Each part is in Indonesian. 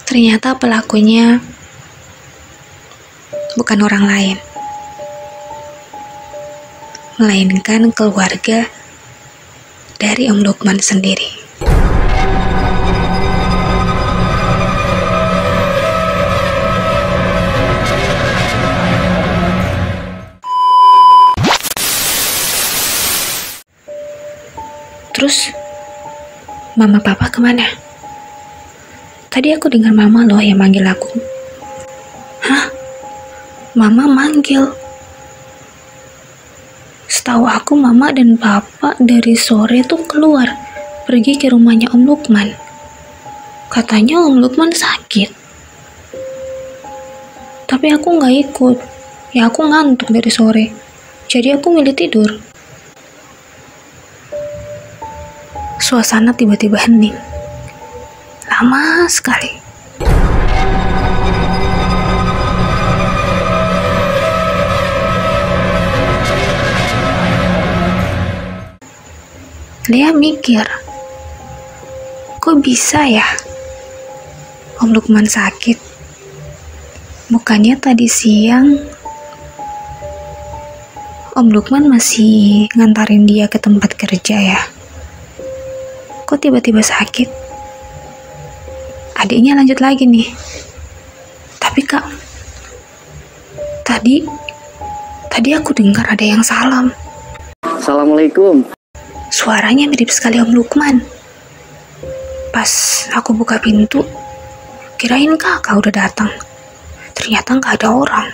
Ternyata pelakunya bukan orang lain, melainkan keluarga dari Om Lukman sendiri. Terus, mama papa kemana? Tadi aku dengar mama loh yang manggil aku. Hah? Mama manggil? Setahu aku mama dan papa dari sore tuh keluar, pergi ke rumahnya Om Lukman. Katanya Om Lukman sakit. Tapi aku nggak ikut. Ya aku ngantuk dari sore. Jadi aku milih tidur. Suasana tiba-tiba hening. Lama sekali. Lea mikir, kok bisa ya Om Lukman sakit? Bukannya tadi siang Om Lukman masih ngantarin dia ke tempat kerja ya? Kok tiba-tiba sakit? Adiknya lanjut lagi nih. Tapi kak, tadi aku dengar ada yang salam. Assalamualaikum. Suaranya mirip sekali Om Lukman. Pas aku buka pintu, kirain kakak udah datang. Ternyata nggak ada orang.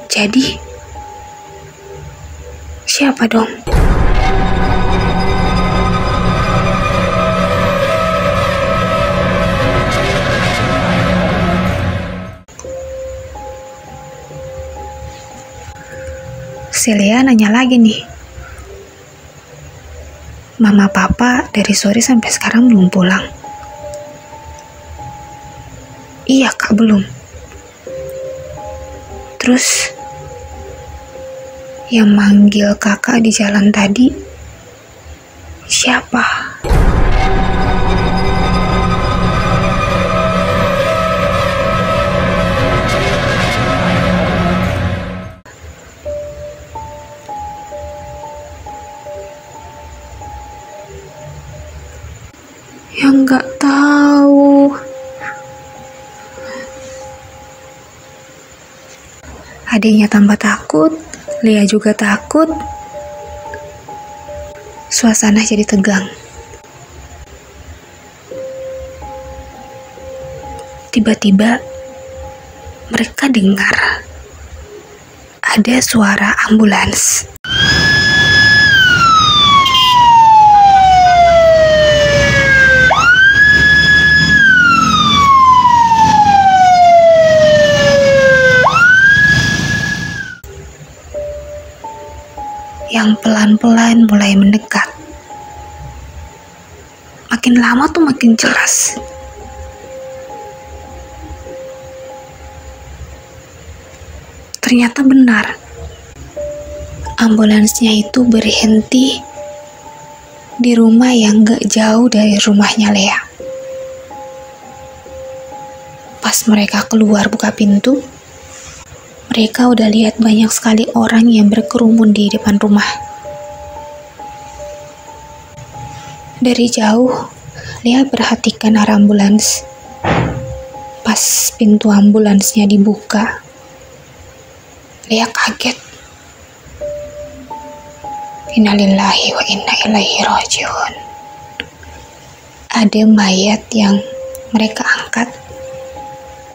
Jadi, siapa dong? Si Lea nanya lagi nih. Mama papa dari sore sampai sekarang belum pulang. Iya kak, belum. Terus yang manggil kakak di jalan tadi siapa? Yang nggak tahu. Adiknya tambah takut, Lea juga takut. Suasana jadi tegang. Tiba-tiba mereka dengar ada suara ambulans. Yang pelan-pelan mulai mendekat. Makin lama tuh makin jelas. Ternyata benar. Ambulansnya itu berhenti di rumah yang gak jauh dari rumahnya Lea. Pas mereka keluar buka pintu, mereka udah lihat banyak sekali orang yang berkerumun di depan rumah. Dari jauh, Lea perhatikan arah ambulans. Pas pintu ambulansnya dibuka, Lea kaget. Innalillahi wa inna ilaihi rajiun. Ada mayat yang mereka angkat,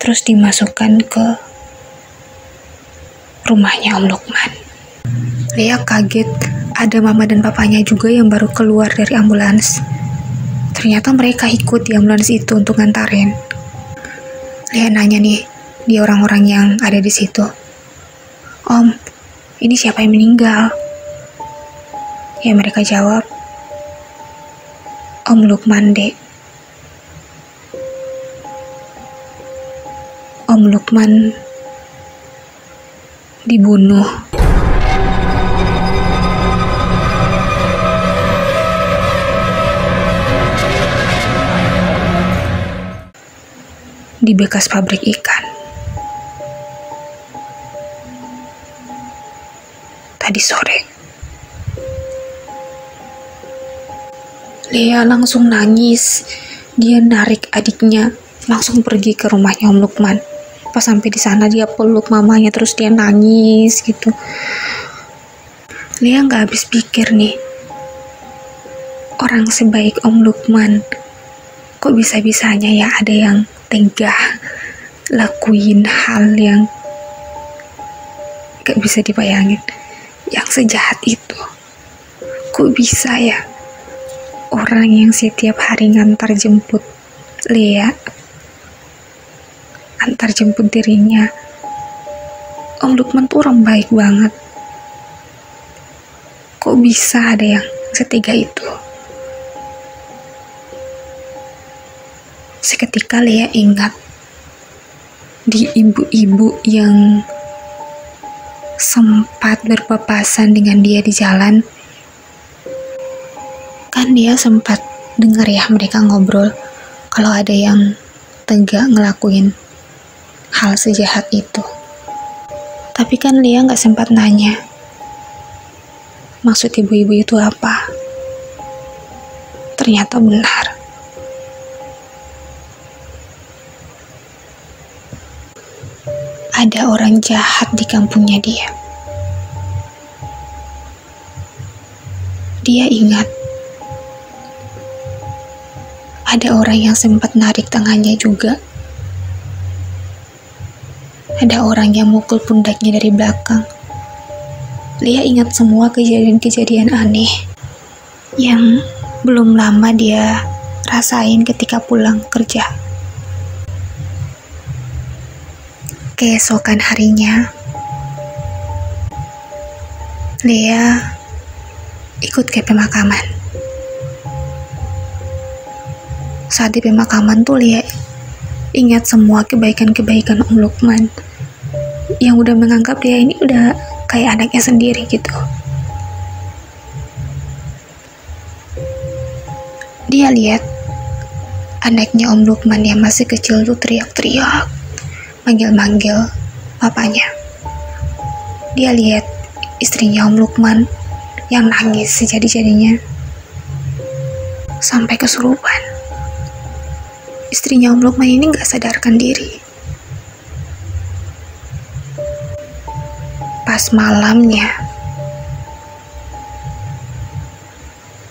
terus dimasukkan ke rumahnya Om Lukman. Lea kaget, ada mama dan papanya juga yang baru keluar dari ambulans. Ternyata mereka ikut di ambulans itu untuk ngantarin. Lea nanya nih, di orang-orang yang ada di situ. Om, ini siapa yang meninggal? Ya mereka jawab, Om Lukman dek. Om Lukman dibunuh. di bekas pabrik ikan. Tadi sore, Lea langsung nangis. Dia narik adiknya langsung pergi ke rumahnya Om Lukman. Pas sampai di sana dia peluk mamanya, terus dia nangis gitu. Lea nggak habis pikir nih, orang sebaik Om Lukman kok bisa-bisanya ya ada yang tega lakuin hal yang gak bisa dibayangin, yang sejahat itu. Kok bisa ya orang yang setiap hari ngantar jemput Lea, antar jemput dirinya, Om Lukman tuh orang baik banget. Kok bisa ada yang setega itu? Seketika Lea ingat di ibu-ibu yang sempat berpapasan dengan dia di jalan. Kan dia sempat dengar ya mereka ngobrol kalau ada yang tega ngelakuin hal sejahat itu. Tapi kan Lea gak sempat nanya maksud ibu-ibu itu apa. Ternyata benar. Ada orang jahat di kampungnya dia. Dia ingat ada orang yang sempat narik tangannya juga. Ada orang yang mukul pundaknya dari belakang. Lea ingat semua kejadian-kejadian aneh yang belum lama dia rasain ketika pulang kerja. Keesokan harinya, Lea ikut ke pemakaman. Saat di pemakaman tuh Lea ingat semua kebaikan-kebaikan Om Lukman yang udah menganggap dia ini udah kayak anaknya sendiri gitu. Dia lihat anaknya Om Lukman yang masih kecil tuh teriak-teriak, manggil-manggil papanya. Dia lihat istrinya Om Lukman yang nangis sejadi-jadinya sampai kesurupan. Istrinya Om Lukman ini gak sadarkan diri. Pas malamnya,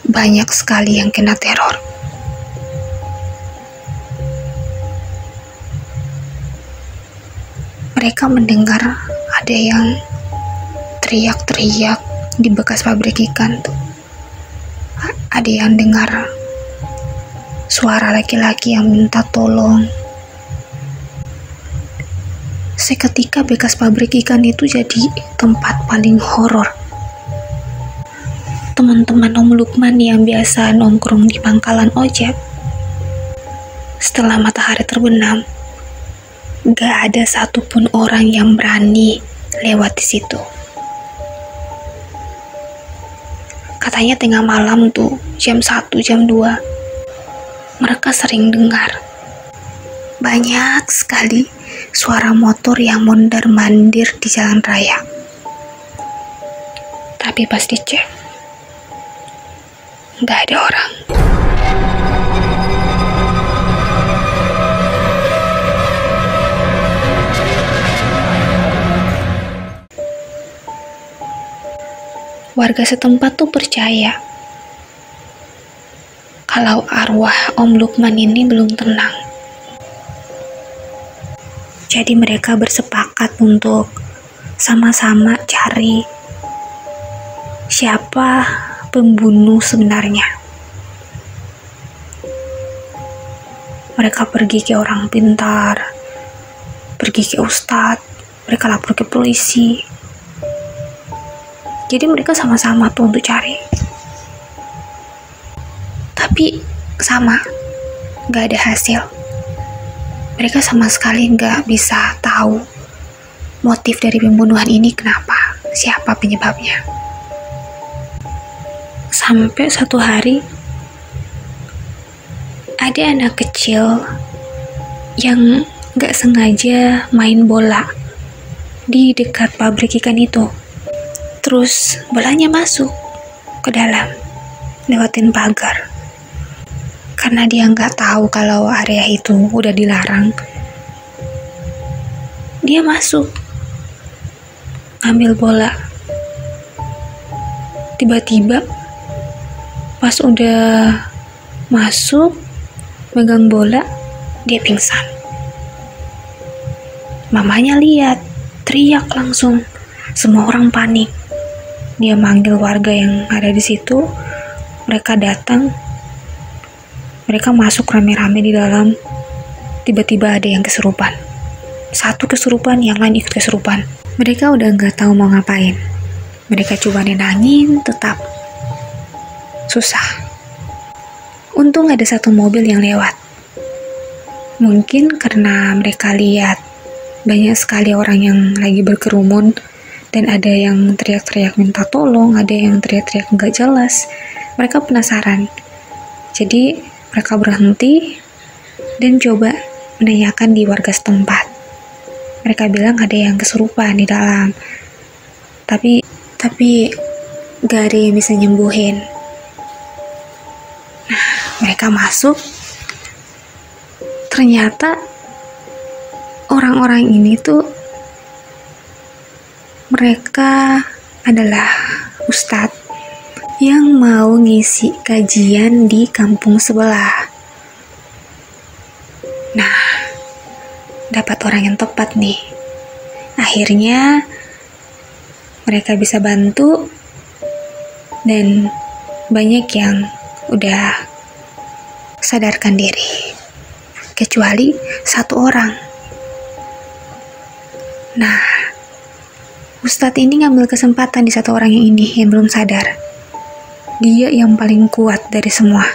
banyak sekali yang kena teror. Mereka mendengar ada yang teriak-teriak di bekas pabrik ikan tuh. Ada yang dengar suara laki-laki yang minta tolong. Seketika bekas pabrik ikan itu jadi tempat paling horor. Teman-teman Om Lukman yang biasa nongkrong di pangkalan ojek, setelah matahari terbenam, gak ada satupun orang yang berani lewat di situ. Katanya tengah malam tuh, jam 1, jam 2, mereka sering dengar banyak sekali suara motor yang mondar-mandir di jalan raya. Tapi pas dicek, gak ada orang. Warga setempat tuh percaya kalau arwah Om Lukman ini belum tenang. Jadi mereka bersepakat untuk sama-sama cari siapa pembunuh sebenarnya. Mereka pergi ke orang pintar, pergi ke ustadz, mereka lapor ke polisi. Jadi mereka sama-sama tuh untuk cari. Tapi sama, gak ada hasil. Mereka sama sekali gak bisa tahu motif dari pembunuhan ini kenapa, siapa penyebabnya. Sampai suatu hari, ada anak kecil yang nggak sengaja main bola di dekat pabrik ikan itu. Terus bolanya masuk ke dalam, lewatin pagar. Karena dia nggak tahu kalau area itu udah dilarang, dia masuk, ngambil bola. Tiba-tiba pas udah masuk, megang bola, dia pingsan. Mamanya lihat, teriak langsung. Semua orang panik. Dia manggil warga yang ada di situ. Mereka datang. Mereka masuk rame-rame di dalam. Tiba-tiba ada yang kesurupan. Satu kesurupan, yang lain ikut kesurupan. Mereka udah nggak tahu mau ngapain. Mereka coba nenangin, tetap susah. Untung ada satu mobil yang lewat. Mungkin karena mereka lihat banyak sekali orang yang lagi berkerumun, dan ada yang teriak-teriak minta tolong, ada yang teriak-teriak nggak jelas. Mereka penasaran. Jadi mereka berhenti dan coba menanyakan di warga setempat. Mereka bilang ada yang kesurupan di dalam. Tapi gak ada yang bisa nyembuhin. Nah, mereka masuk. Ternyata orang-orang ini tuh mereka adalah ustadz yang mau ngisi kajian di kampung sebelah. Nah, dapat orang yang tepat nih. Akhirnya mereka bisa bantu dan banyak yang udah sadarkan diri. Kecuali satu orang. Nah, ustadz ini ngambil kesempatan di satu orang yang ini yang belum sadar. Dia yang paling kuat dari semua.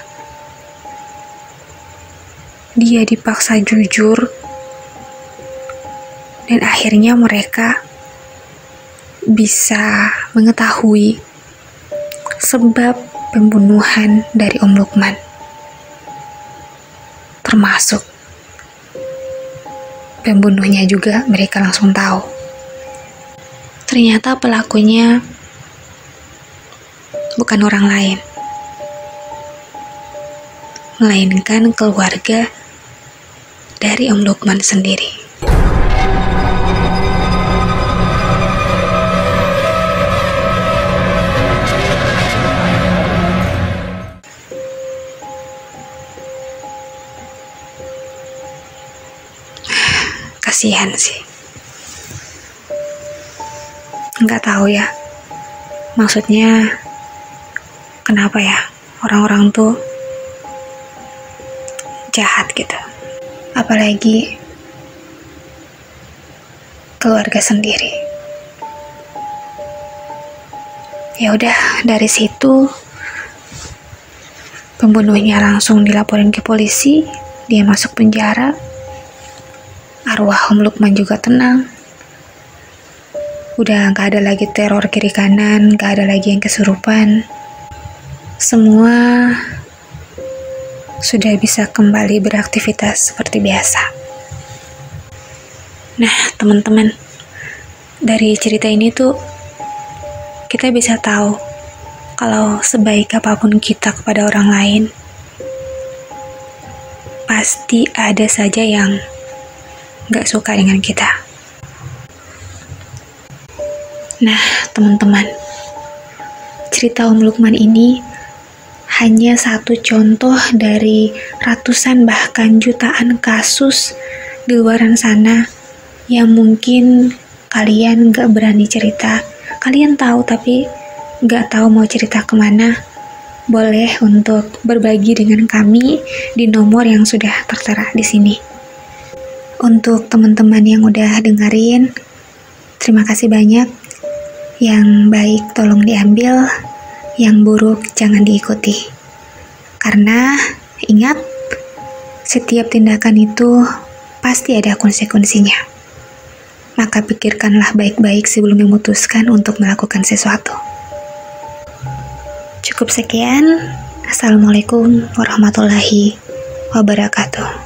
Dia dipaksa jujur, dan akhirnya mereka bisa mengetahui sebab pembunuhan dari Om Lukman. Termasuk pembunuhnya juga mereka langsung tahu. Ternyata pelakunya bukan orang lain, melainkan keluarga dari Om Lukman sendiri. Kasihan sih. Nggak tahu ya. Maksudnya kenapa ya orang-orang tuh jahat gitu. Apalagi keluarga sendiri. Ya udah, dari situ pembunuhnya langsung dilaporin ke polisi, dia masuk penjara. Arwah Om Lukman juga tenang. Udah gak ada lagi teror kiri kanan, gak ada lagi yang kesurupan. Semua sudah bisa kembali beraktivitas seperti biasa. Nah, teman-teman, dari cerita ini tuh kita bisa tahu kalau sebaik apapun kita kepada orang lain, pasti ada saja yang gak suka dengan kita. Nah, teman-teman, cerita Om Lukman ini hanya satu contoh dari ratusan bahkan jutaan kasus di luaran sana yang mungkin kalian gak berani cerita. Kalian tahu tapi gak tahu mau cerita kemana. Boleh untuk berbagi dengan kami di nomor yang sudah tertera di sini. Untuk teman-teman yang udah dengerin, terima kasih banyak. Yang baik tolong diambil, yang buruk jangan diikuti. Karena ingat, setiap tindakan itu pasti ada konsekuensinya. Maka pikirkanlah baik-baik sebelum memutuskan untuk melakukan sesuatu. Cukup sekian. Assalamualaikum warahmatullahi wabarakatuh.